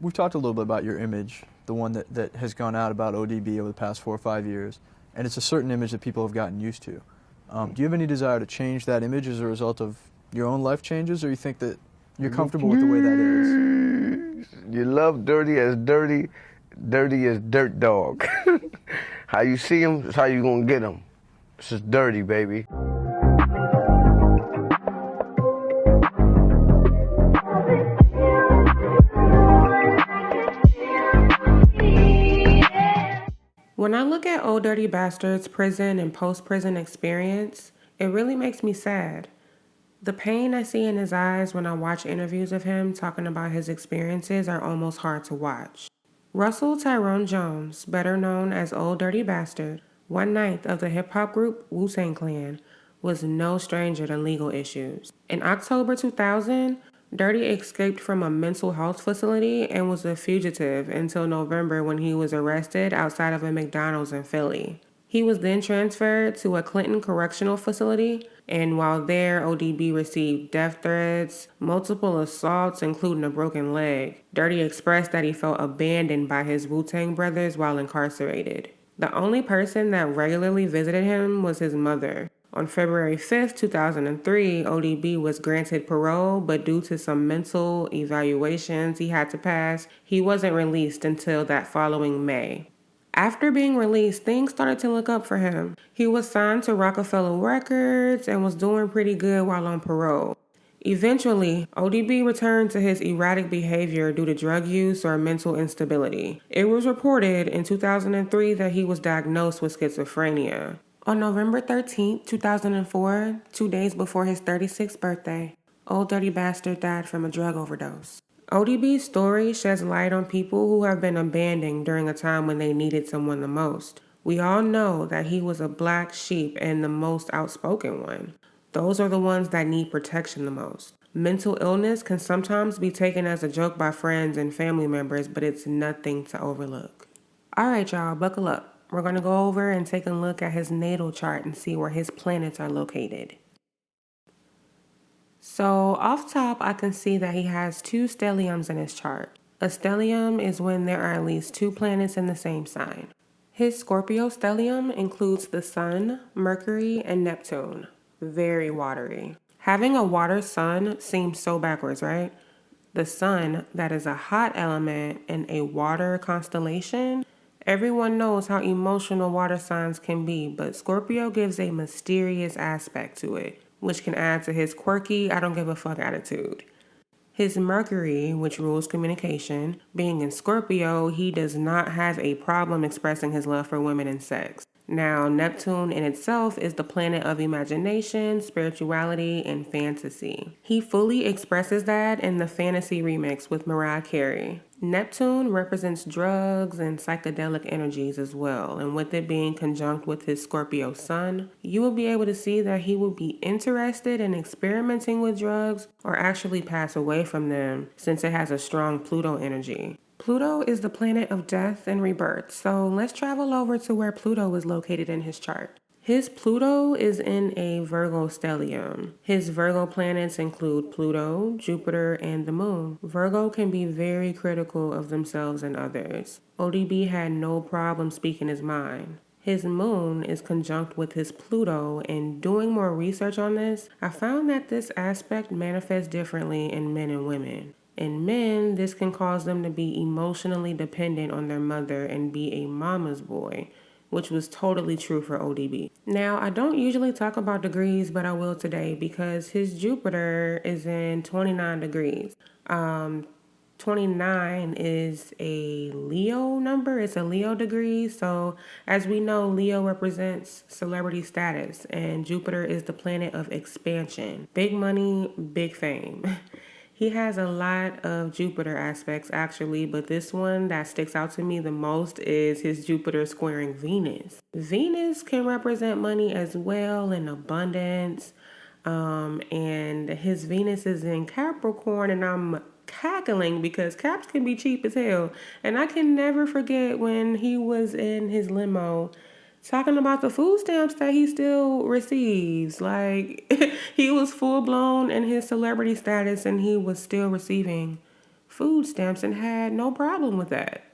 We've talked a little bit about your image, the one that has gone out about ODB over the past 4 or 5 years, and it's a certain image that people have gotten used to. Do you have any desire to change that image as a result of your own life changes, or you think that you're comfortable with the way that is? You love dirty, dirty as dirt dog. How you see him is how you gonna get him. It's just dirty, baby. When I look at Old Dirty Bastard's prison and post-prison experience, it really makes me sad. The pain I see in his eyes when I watch interviews of him talking about his experiences are almost hard to watch. Russell Tyrone Jones, better known as Old Dirty Bastard, one-ninth of the hip-hop group Wu-Tang Clan, was no stranger to legal issues. In October 2000, Dirty escaped from a mental health facility and was a fugitive until November when he was arrested outside of a McDonald's in Philly. He was then transferred to a Clinton correctional facility, and while there, ODB received death threats, multiple assaults, including a broken leg. Dirty expressed that he felt abandoned by his Wu-Tang brothers while incarcerated. The only person that regularly visited him was his mother. On February 5th, 2003, ODB was granted parole, but due to some mental evaluations he had to pass, he wasn't released until that following May. After being released, things started to look up for him. He was signed to Rockefeller Records and was doing pretty good while on parole. Eventually, ODB returned to his erratic behavior due to drug use or mental instability. It was reported in 2003 that he was diagnosed with schizophrenia. On November 13, 2004, 2 days before his 36th birthday, Old Dirty Bastard died from a drug overdose. ODB's story sheds light on people who have been abandoned during a time when they needed someone the most. We all know that he was a black sheep and the most outspoken one. Those are the ones that need protection the most. Mental illness can sometimes be taken as a joke by friends and family members, but it's nothing to overlook. All right, y'all, buckle up. We're going to go over and take a look at his natal chart and see where his planets are located. So off top, I can see that he has 2 stelliums in his chart. A stellium is when there are at least 2 planets in the same sign. His Scorpio stellium includes the Sun, Mercury, and Neptune. Very watery. Having a water sun seems so backwards, right? The Sun, that is a hot element in a water constellation. Everyone knows how emotional water signs can be, but Scorpio gives a mysterious aspect to it, which can add to his quirky, I don't give a fuck attitude. His Mercury, which rules communication, being in Scorpio, he does not have a problem expressing his love for women and sex. Now, Neptune in itself is the planet of imagination, spirituality, and fantasy. He fully expresses that in the Fantasy remix with Mariah Carey. Neptune represents drugs and psychedelic energies as well, and with it being conjunct with his Scorpio sun, you will be able to see that he will be interested in experimenting with drugs or actually pass away from them since it has a strong Pluto energy. Pluto is the planet of death and rebirth, so let's travel over to where Pluto is located in his chart. His Pluto is in a Virgo stellium. His Virgo planets include Pluto, Jupiter, and the Moon. Virgo can be very critical of themselves and others. ODB had no problem speaking his mind. His Moon is conjunct with his Pluto, and doing more research on this, I found that this aspect manifests differently in men and women. In men, this can cause them to be emotionally dependent on their mother and be a mama's boy, which was totally true for ODB. Now, I don't usually talk about degrees, but I will today because his Jupiter is in 29 degrees. 29 is a Leo number. It's a Leo degree. So as we know, Leo represents celebrity status, and Jupiter is the planet of expansion. Big money, big fame. He has a lot of Jupiter aspects actually, but this one that sticks out to me the most is his Jupiter squaring Venus. Venus can represent money as well and abundance. And his Venus is in Capricorn, and I'm cackling because Caps can be cheap as hell. And I can never forget when he was in his limo talking about the food stamps that he still receives. Like, he was full blown in his celebrity status and he was still receiving food stamps and had no problem with that.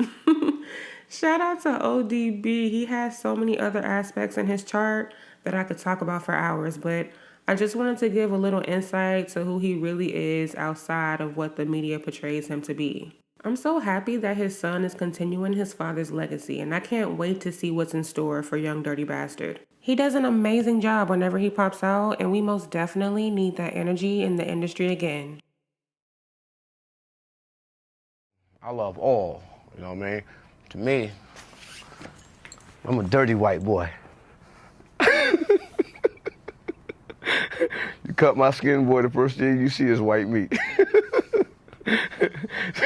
Shout out to ODB. He has so many other aspects in his chart that I could talk about for hours, but I just wanted to give a little insight to who he really is outside of what the media portrays him to be. I'm so happy that his son is continuing his father's legacy, and I can't wait to see what's in store for Young Dirty Bastard. He does an amazing job whenever he pops out, and we most definitely need that energy in the industry again. I love all, you know what I mean? To me, I'm a dirty white boy. You cut my skin, boy, the first thing you see is white meat.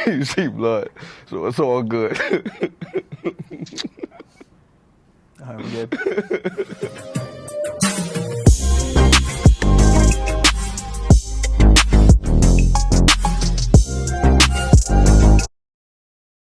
You see blood, so it's all good. All right, we're good.